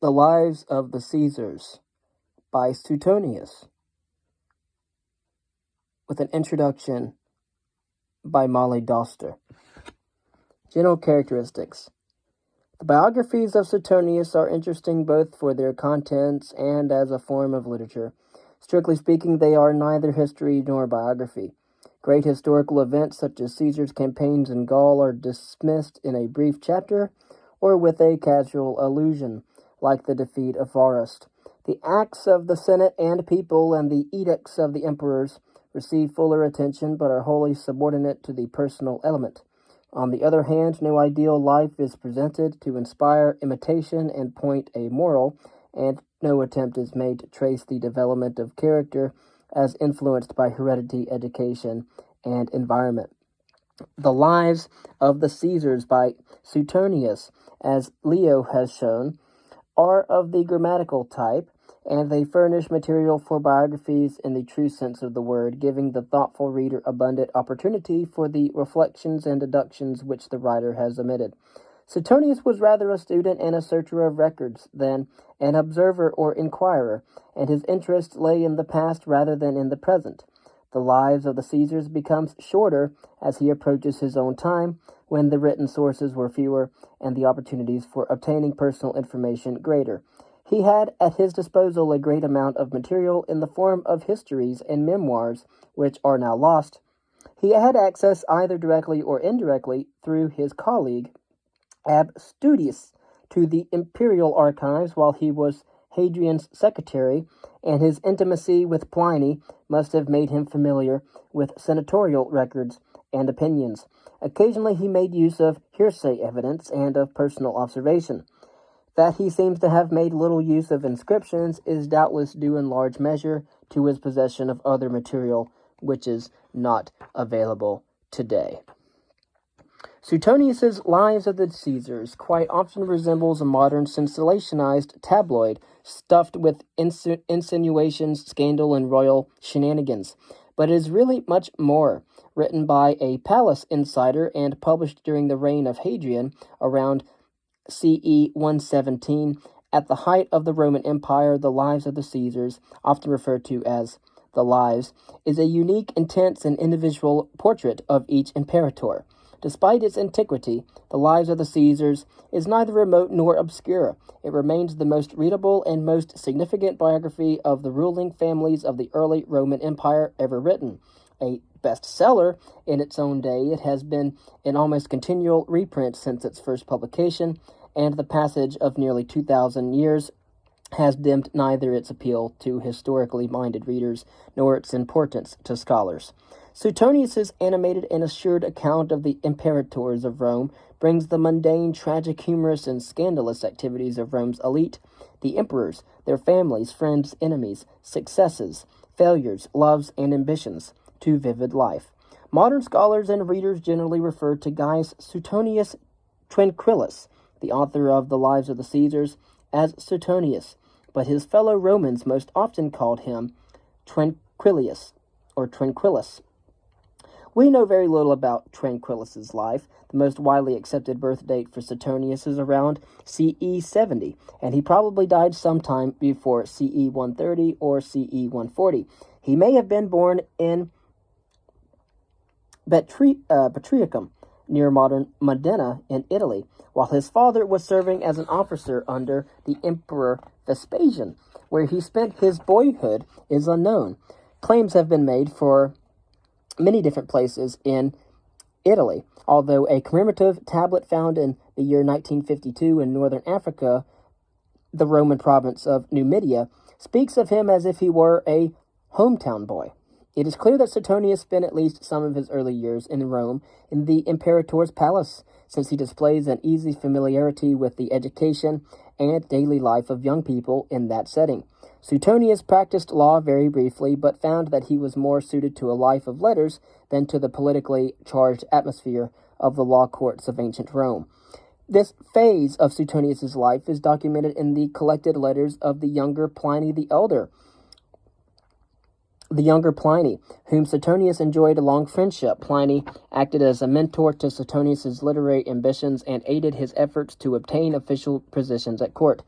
The Lives of the Caesars by Suetonius, with an introduction by Molly Doster. General characteristics. The biographies of Suetonius are interesting both for their contents and as a form of literature. Strictly speaking, they are neither history nor biography. Great historical events such as Caesar's campaigns in Gaul are dismissed in a brief chapter or with a casual allusion, like the defeat of Varus. The acts of the Senate and people and the edicts of the emperors receive fuller attention but are wholly subordinate to the personal element. On the other hand, no ideal life is presented to inspire imitation and point a moral, and no attempt is made to trace the development of character as influenced by heredity, education, and environment. The Lives of the Caesars by Suetonius, as Leo has shown, are of the grammatical type, and they furnish material for biographies in the true sense of the word, giving the thoughtful reader abundant opportunity for the reflections and deductions which the writer has omitted. Suetonius was rather a student and a searcher of records than an observer or inquirer, and his interest lay in the past rather than in the present. The Lives of the Caesars becomes shorter as he approaches his own time, when the written sources were fewer and the opportunities for obtaining personal information greater. He had at his disposal a great amount of material in the form of histories and memoirs, which are now lost. He had access either directly or indirectly through his colleague, Studius, to the imperial archives while he was Hadrian's secretary, and his intimacy with Pliny must have made him familiar with senatorial records and opinions. Occasionally he made use of hearsay evidence and of personal observation. That he seems to have made little use of inscriptions is doubtless due in large measure to his possession of other material which is not available today. Suetonius's Lives of the Caesars quite often resembles a modern sensationalized tabloid stuffed with insinuations, scandal, and royal shenanigans, but it is really much more. Written by a palace insider and published during the reign of Hadrian around CE 117, at the height of the Roman Empire, The Lives of the Caesars, often referred to as The Lives, is a unique, intense, and individual portrait of each imperator. Despite its antiquity, The Lives of the Caesars is neither remote nor obscure. It remains the most readable and most significant biography of the ruling families of the early Roman Empire ever written. A bestseller in its own day, it has been in almost continual reprint since its first publication, and the passage of nearly 2,000 years has dimmed neither its appeal to historically minded readers nor its importance to scholars. Suetonius's animated and assured account of the imperators of Rome brings the mundane, tragic, humorous, and scandalous activities of Rome's elite, the emperors, their families, friends, enemies, successes, failures, loves, and ambitions, to vivid life. Modern scholars and readers generally refer to Gaius Suetonius Tranquillus, the author of The Lives of the Caesars, as Suetonius, but his fellow Romans most often called him Tranquillus, or Tranquillus. We know very little about Tranquillus's life. The most widely accepted birth date for Suetonius is around CE 70, and he probably died sometime before CE 130 or CE 140. He may have been born in Betriacum, near modern Modena in Italy, while his father was serving as an officer under the Emperor Vespasian. Where he spent his boyhood is unknown. Claims have been made for many different places in Italy, although a commemorative tablet found in the year 1952 in northern Africa, the Roman province of Numidia, speaks of him as if he were a hometown boy. It is clear that Suetonius spent at least some of his early years in Rome in the imperator's palace, since he displays an easy familiarity with the education and daily life of young people in that setting. Suetonius practiced law very briefly, but found that he was more suited to a life of letters than to the politically charged atmosphere of the law courts of ancient Rome. This phase of Suetonius's life is documented in the collected letters of the younger Pliny, whom Suetonius enjoyed a long friendship. Pliny acted as a mentor to Suetonius's literary ambitions and aided his efforts to obtain official positions at court.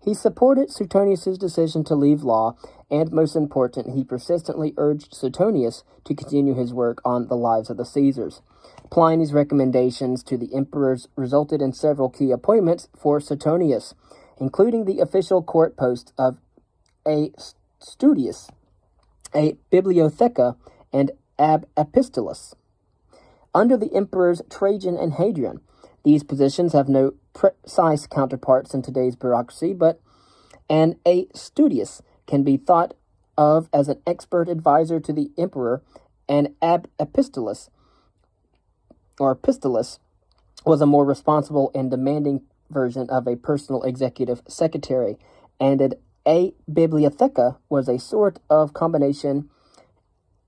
He supported Suetonius' decision to leave law, and most important, he persistently urged Suetonius to continue his work on the lives of the Caesars. Pliny's recommendations to the emperors resulted in several key appointments for Suetonius, including the official court posts of a studius, a bibliotheca, and ab epistolus. Under the emperors Trajan and Hadrian, these positions have no precise counterparts in today's bureaucracy, but a studius can be thought of as an expert advisor to the emperor, and ab epistolus was a more responsible and demanding version of a personal executive secretary, and a bibliotheca was a sort of combination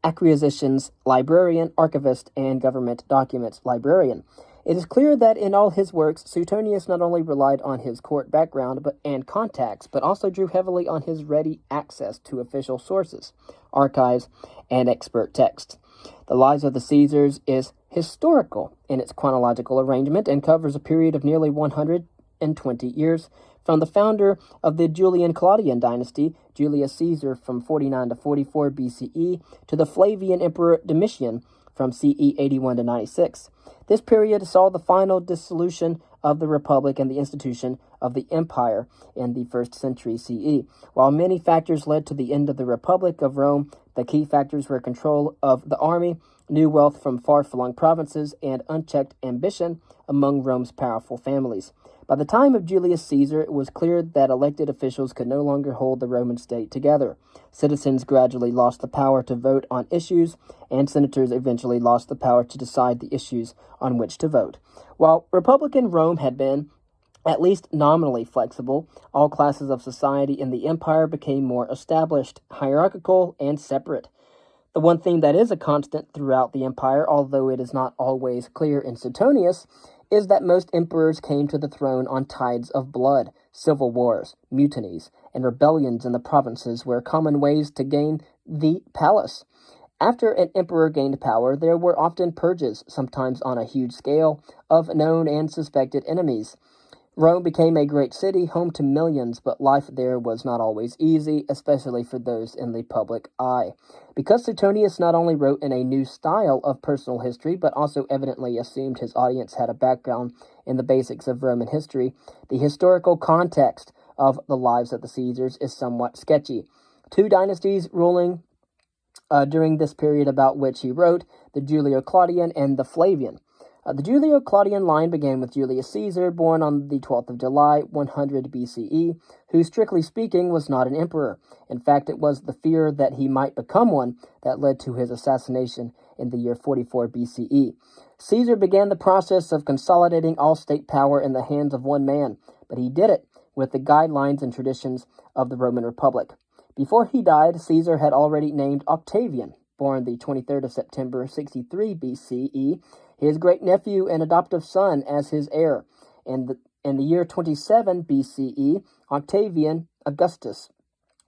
acquisitions librarian, archivist, and government documents librarian. It is clear that in all his works, Suetonius not only relied on his court background and contacts, but also drew heavily on his ready access to official sources, archives, and expert texts. The Lives of the Caesars is historical in its chronological arrangement and covers a period of nearly 120 years, from the founder of the Julian-Caudian dynasty, Julius Caesar, from 49 to 44 BCE, to the Flavian Emperor Domitian, from CE 81 to 96. This period saw the final dissolution of the Republic and the institution of the Empire in the 1st century CE. While many factors led to the end of the Republic of Rome, the key factors were control of the army, new wealth from far-flung provinces, and unchecked ambition among Rome's powerful families. By the time of Julius Caesar, it was clear that elected officials could no longer hold the Roman state together. Citizens gradually lost the power to vote on issues, and senators eventually lost the power to decide the issues on which to vote. While Republican Rome had been at least nominally flexible, all classes of society in the empire became more established, hierarchical, and separate. The one thing that is a constant throughout the empire, although it is not always clear in Suetonius, is that most emperors came to the throne on tides of blood. Civil wars, mutinies, and rebellions in the provinces were common ways to gain the palace. After an emperor gained power, there were often purges, sometimes on a huge scale, of known and suspected enemies. Rome became a great city, home to millions, but life there was not always easy, especially for those in the public eye. Because Suetonius not only wrote in a new style of personal history, but also evidently assumed his audience had a background in the basics of Roman history, the historical context of the Lives of the Caesars is somewhat sketchy. Two dynasties ruling during this period about which he wrote, the Julio-Claudian and the Flavian. The Julio-Claudian line began with Julius Caesar, born on the 12th of July, 100 BCE, who, strictly speaking, was not an emperor. In fact, it was the fear that he might become one that led to his assassination in the year 44 BCE. Caesar began the process of consolidating all state power in the hands of one man, but he did it with the guidelines and traditions of the Roman Republic. Before he died, Caesar had already named Octavian, born the 23rd of September, 63 BCE, his great-nephew and adoptive son, as his heir. In the year 27 BCE, Octavian Augustus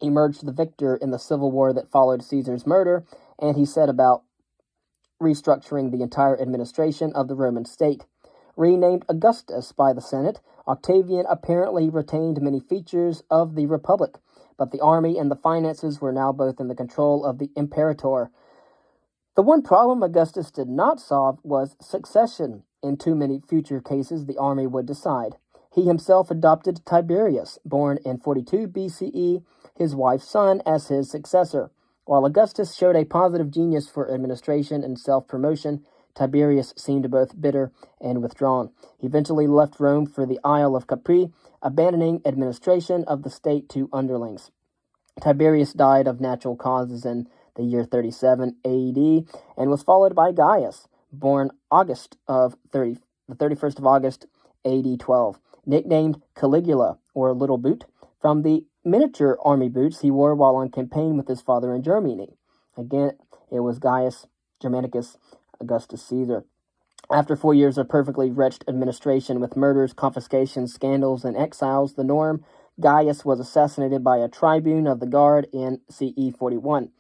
emerged the victor in the civil war that followed Caesar's murder, and he set about restructuring the entire administration of the Roman state. Renamed Augustus by the Senate, Octavian apparently retained many features of the Republic, but the army and the finances were now both in the control of the imperator. The one problem Augustus did not solve was succession. In too many future cases, the army would decide. He himself adopted Tiberius, born in 42 BCE, his wife's son, as his successor. While Augustus showed a positive genius for administration and self-promotion, Tiberius seemed both bitter and withdrawn. He eventually left Rome for the Isle of Capri, abandoning administration of the state to underlings. Tiberius died of natural causes in the year 37 AD, and was followed by Gaius, born the 31st of August, AD 12, nicknamed Caligula, or Little Boot, from the miniature army boots he wore while on campaign with his father in Germany. Again, it was Gaius Germanicus Augustus Caesar. After 4 years of perfectly wretched administration with murders, confiscations, scandals, and exiles, the norm, Gaius was assassinated by a tribune of the guard in CE 41.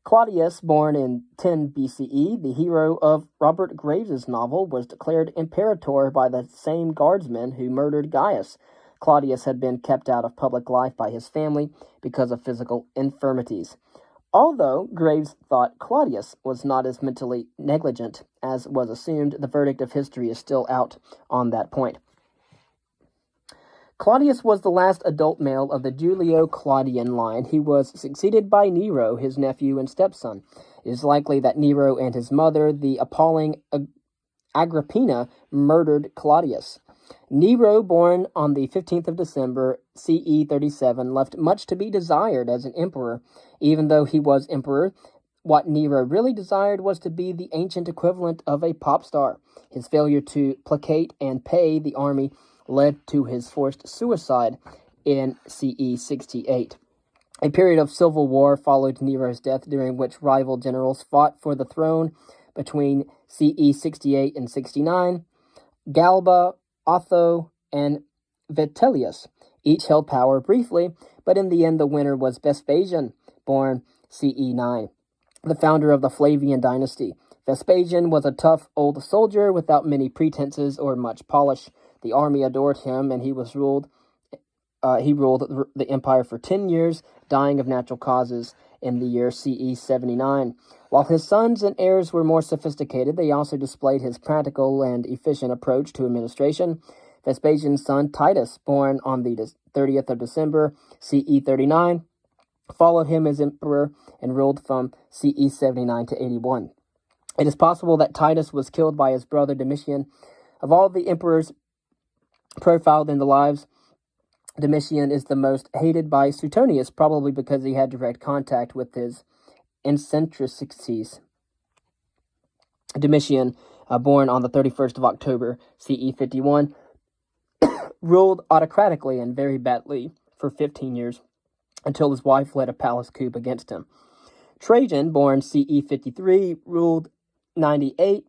Claudius, born in 10 BCE, the hero of Robert Graves' novel, was declared imperator by the same guardsmen who murdered Gaius. Claudius had been kept out of public life by his family because of physical infirmities. Although Graves thought Claudius was not as mentally negligent as was assumed, the verdict of history is still out on that point. Claudius was the last adult male of the Julio-Claudian line. He was succeeded by Nero, his nephew and stepson. It is likely that Nero and his mother, the appalling Agrippina, murdered Claudius. Nero, born on the 15th of December, CE 37, left much to be desired as an emperor. Even though he was emperor, what Nero really desired was to be the ancient equivalent of a pop star. His failure to placate and pay the army led to his forced suicide in CE 68. A period of civil war followed Nero's death, during which rival generals fought for the throne between CE 68 and 69. Galba, Otho, and Vitellius each held power briefly, but in the end the winner was Vespasian, born CE 9, the founder of the Flavian dynasty. Vespasian was a tough old soldier without many pretenses or much polish. The army adored him, and he ruled the empire for 10 years, dying of natural causes in the year CE 79. While his sons and heirs were more sophisticated, they also displayed his practical and efficient approach to administration. Vespasian's son Titus, born on the 30th of December, CE 39, followed him as emperor and ruled from CE 79 to 81. It is possible that Titus was killed by his brother Domitian. Of all the emperors profiled in the lives, Domitian is the most hated by Suetonius, probably because he had direct contact with his eccentricities. Domitian, born on the 31st of October, CE 51, ruled autocratically and very badly for 15 years, until his wife led a palace coup against him. Trajan, born CE 53, ruled 98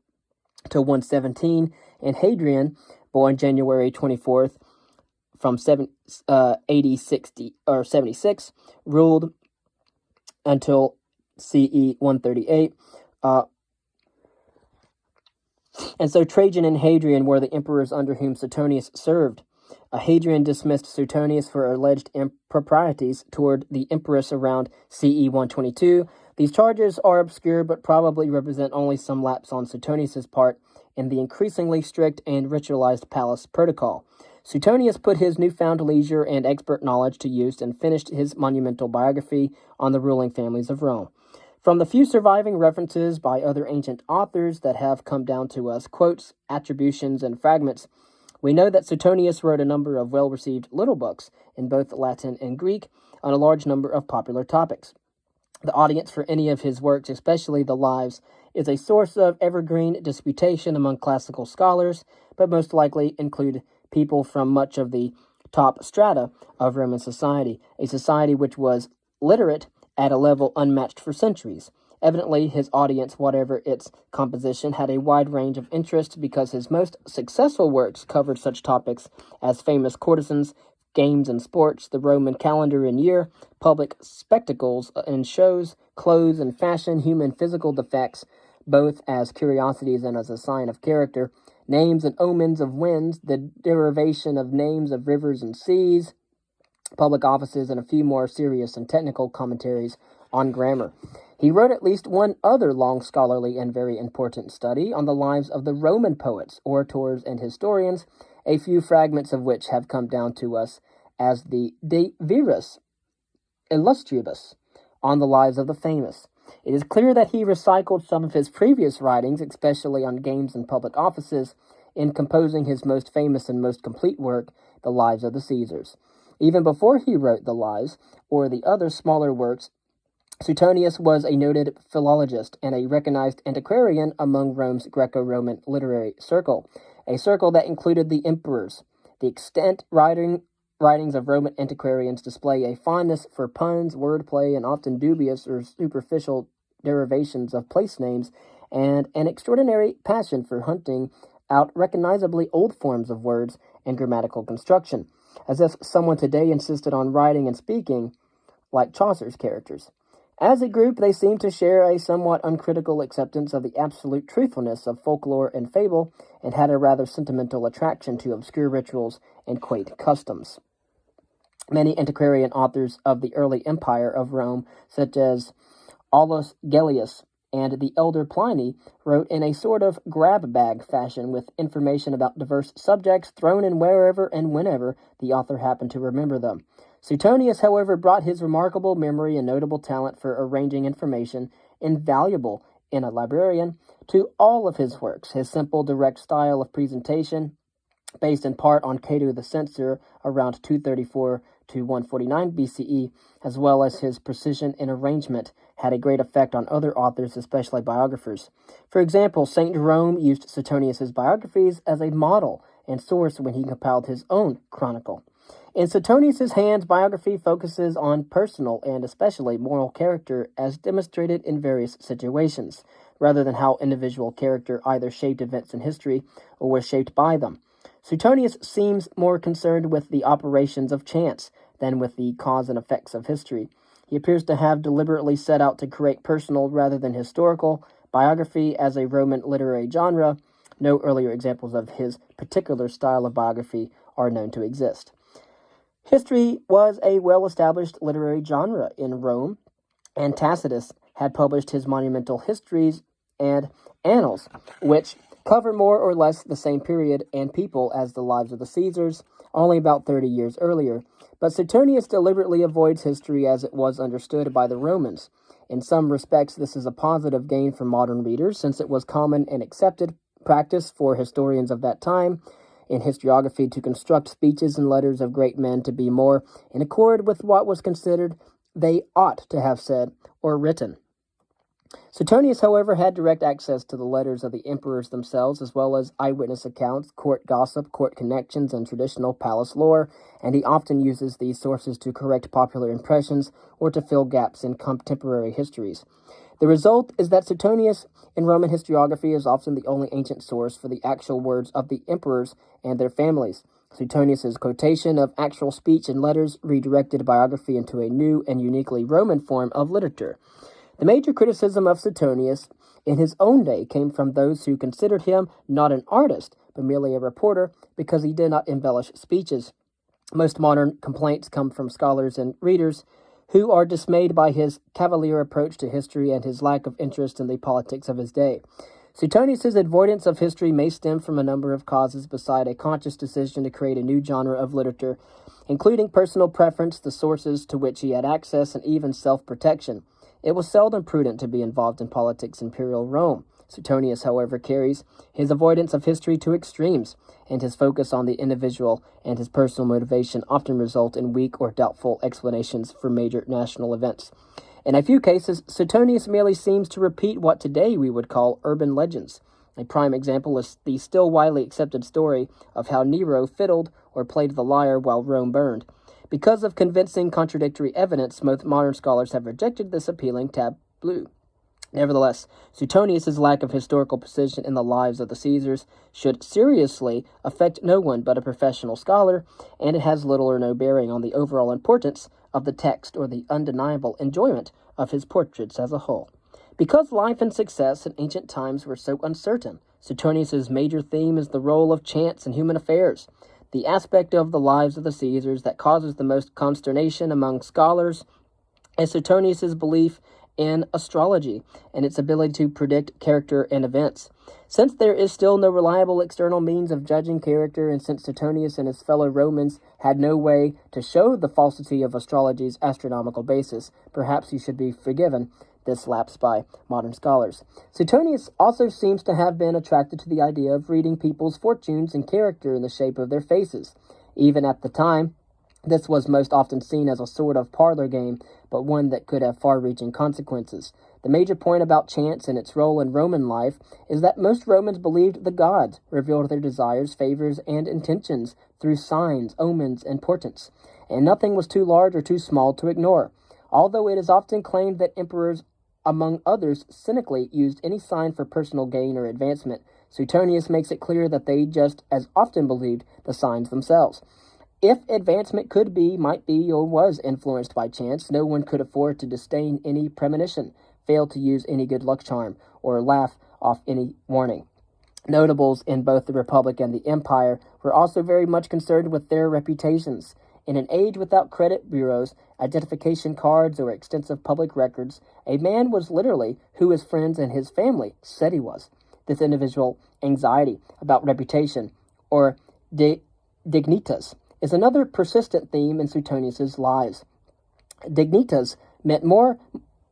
to 117, and Hadrian, born January 24th, from 76, ruled until CE 138. And so Trajan and Hadrian were the emperors under whom Suetonius served. Hadrian dismissed Suetonius for alleged improprieties toward the empress around CE 122. These charges are obscure but probably represent only some lapse on Suetonius' part in the increasingly strict and ritualized palace protocol. Suetonius put his newfound leisure and expert knowledge to use and finished his monumental biography on the ruling families of Rome. From the few surviving references by other ancient authors that have come down to us, quotes, attributions, and fragments, we know that Suetonius wrote a number of well-received little books in both Latin and Greek on a large number of popular topics. The audience for any of his works, especially the Lives, is a source of evergreen disputation among classical scholars, but most likely include people from much of the top strata of Roman society, a society which was literate at a level unmatched for centuries. Evidently, his audience, whatever its composition, had a wide range of interests because his most successful works covered such topics as famous courtesans, games and sports, the Roman calendar and year, public spectacles and shows, clothes and fashion, human physical defects, both as curiosities and as a sign of character, names and omens of winds, the derivation of names of rivers and seas, public offices, and a few more serious and technical commentaries on grammar. He wrote at least one other long scholarly and very important study on the lives of the Roman poets, orators, and historians, a few fragments of which have come down to us as the De Viris Illustribus, on the lives of the famous. It is clear that he recycled some of his previous writings, especially on games and public offices, in composing his most famous and most complete work, The Lives of the Caesars. Even before he wrote The Lives, or the other smaller works, Suetonius was a noted philologist and a recognized antiquarian among Rome's Greco-Roman literary circle, a circle that included the emperors. The extant writings of Roman antiquarians display a fondness for puns, wordplay, and often dubious or superficial derivations of place names, and an extraordinary passion for hunting out recognizably old forms of words and grammatical construction, as if someone today insisted on writing and speaking like Chaucer's characters. As a group, they seem to share a somewhat uncritical acceptance of the absolute truthfulness of folklore and fable, and had a rather sentimental attraction to obscure rituals and quaint customs. Many antiquarian authors of the early empire of Rome, such as Aulus Gellius and the elder Pliny, wrote in a sort of grab-bag fashion with information about diverse subjects thrown in wherever and whenever the author happened to remember them. Suetonius, however, brought his remarkable memory and notable talent for arranging information, invaluable in a librarian, to all of his works. His simple, direct style of presentation, based in part on Cato the Censor around 234 to 149 BCE, as well as his precision in arrangement, had a great effect on other authors, especially biographers. For example, St. Jerome used Suetonius's biographies as a model and source when he compiled his own chronicle. In Suetonius's hands, biography focuses on personal and especially moral character as demonstrated in various situations, rather than how individual character either shaped events in history or was shaped by them. Suetonius seems more concerned with the operations of chance than with the cause and effects of history. He appears to have deliberately set out to create personal rather than historical biography as a Roman literary genre. No earlier examples of his particular style of biography are known to exist. History was a well-established literary genre in Rome, and Tacitus had published his monumental histories and annals, which cover more or less the same period and people as the lives of the Caesars, only about 30 years earlier. But Suetonius deliberately avoids history as it was understood by the Romans. In some respects, this is a positive gain for modern readers, since it was common and accepted practice for historians of that time in historiography to construct speeches and letters of great men to be more in accord with what was considered they ought to have said or written. Suetonius, however, had direct access to the letters of the emperors themselves, as well as eyewitness accounts, court gossip, court connections, and traditional palace lore, and he often uses these sources to correct popular impressions or to fill gaps in contemporary histories. The result is that Suetonius in Roman historiography is often the only ancient source for the actual words of the emperors and their families. Suetonius's quotation of actual speech and letters redirected biography into a new and uniquely Roman form of literature. The major criticism of Suetonius in his own day came from those who considered him not an artist, but merely a reporter, because he did not embellish speeches. Most modern complaints come from scholars and readers who are dismayed by his cavalier approach to history and his lack of interest in the politics of his day. Suetonius's avoidance of history may stem from a number of causes beside a conscious decision to create a new genre of literature, including personal preference, the sources to which he had access, and even self-protection. It was seldom prudent to be involved in politics in imperial Rome. Suetonius, however, carries his avoidance of history to extremes, and his focus on the individual and his personal motivation often result in weak or doubtful explanations for major national events. In a few cases, Suetonius merely seems to repeat what today we would call urban legends. A prime example is the still widely accepted story of how Nero fiddled or played the lyre while Rome burned. Because of convincing contradictory evidence, most modern scholars have rejected this appealing tableau. Nevertheless, Suetonius's lack of historical precision in the lives of the Caesars should seriously affect no one but a professional scholar, and it has little or no bearing on the overall importance of the text or the undeniable enjoyment of his portraits as a whole. Because life and success in ancient times were so uncertain, Suetonius's major theme is the role of chance in human affairs, the aspect of the lives of the Caesars that causes the most consternation among scholars is Suetonius's belief in astrology and its ability to predict character and events. Since there is still no reliable external means of judging character, and since Suetonius and his fellow Romans had no way to show the falsity of astrology's astronomical basis, perhaps he should be forgiven this lapse by modern scholars. Suetonius also seems to have been attracted to the idea of reading people's fortunes and character in the shape of their faces. Even at the time, this was most often seen as a sort of parlor game, but one that could have far-reaching consequences. The major point about chance and its role in Roman life is that most Romans believed the gods revealed their desires, favors, and intentions through signs, omens, and portents, and nothing was too large or too small to ignore. Although it is often claimed that emperors, among others, cynically used any sign for personal gain or advancement, Suetonius makes it clear that they just as often believed the signs themselves. If advancement could be, might be, or was influenced by chance, no one could afford to disdain any premonition, fail to use any good luck charm, or laugh off any warning. Notables in both the Republic and the Empire were also very much concerned with their reputations. In an age without credit bureaus, identification cards, or extensive public records, a man was literally who his friends and his family said he was. This individual anxiety about reputation, or dignitas, is another persistent theme in Suetonius's lives. Dignitas meant more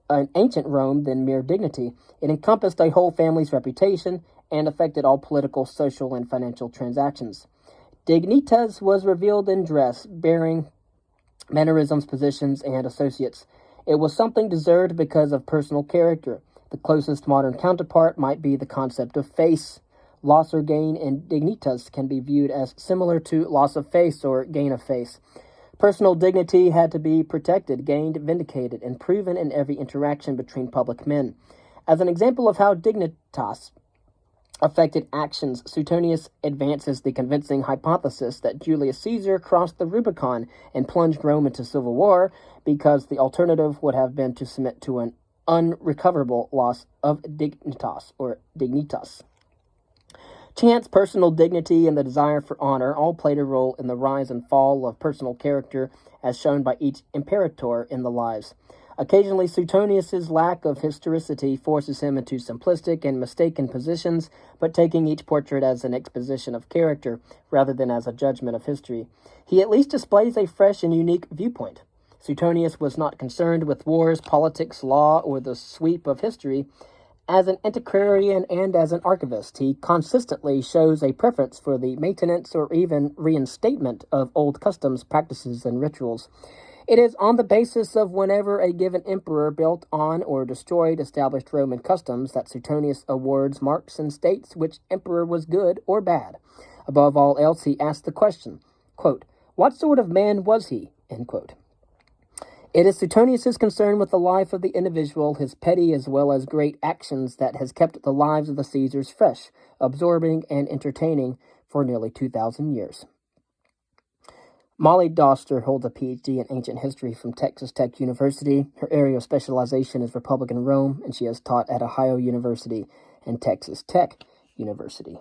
in ancient Rome than mere dignity. It encompassed a whole family's reputation and affected all political, social, and financial transactions. Dignitas was revealed in dress, bearing, mannerisms, positions, and associates. It was something deserved because of personal character. The closest modern counterpart might be the concept of face. Loss or gain in dignitas can be viewed as similar to loss of face or gain of face. Personal dignity had to be protected, gained, vindicated, and proven in every interaction between public men. As an example of how dignitas affected actions, Suetonius advances the convincing hypothesis that Julius Caesar crossed the Rubicon and plunged Rome into civil war because the alternative would have been to submit to an unrecoverable loss of dignitas or dignitas. Chance, personal dignity, and the desire for honor all played a role in the rise and fall of personal character as shown by each imperator in the lives. Occasionally, Suetonius's lack of historicity forces him into simplistic and mistaken positions, but taking each portrait as an exposition of character rather than as a judgment of history, he at least displays a fresh and unique viewpoint. Suetonius was not concerned with wars, politics, law, or the sweep of history. As an antiquarian and as an archivist, he consistently shows a preference for the maintenance or even reinstatement of old customs, practices, and rituals. It is on the basis of whenever a given emperor built on or destroyed established Roman customs that Suetonius awards marks and states which emperor was good or bad. Above all else, he asks the question, quote, "What sort of man was he?" End quote. It is Suetonius's concern with the life of the individual, his petty as well as great actions, that has kept the lives of the Caesars fresh, absorbing, and entertaining for nearly 2,000 years. Molly Doster holds a Ph.D. in ancient history from Texas Tech University. Her area of specialization is Republican Rome, and she has taught at Ohio University and Texas Tech University.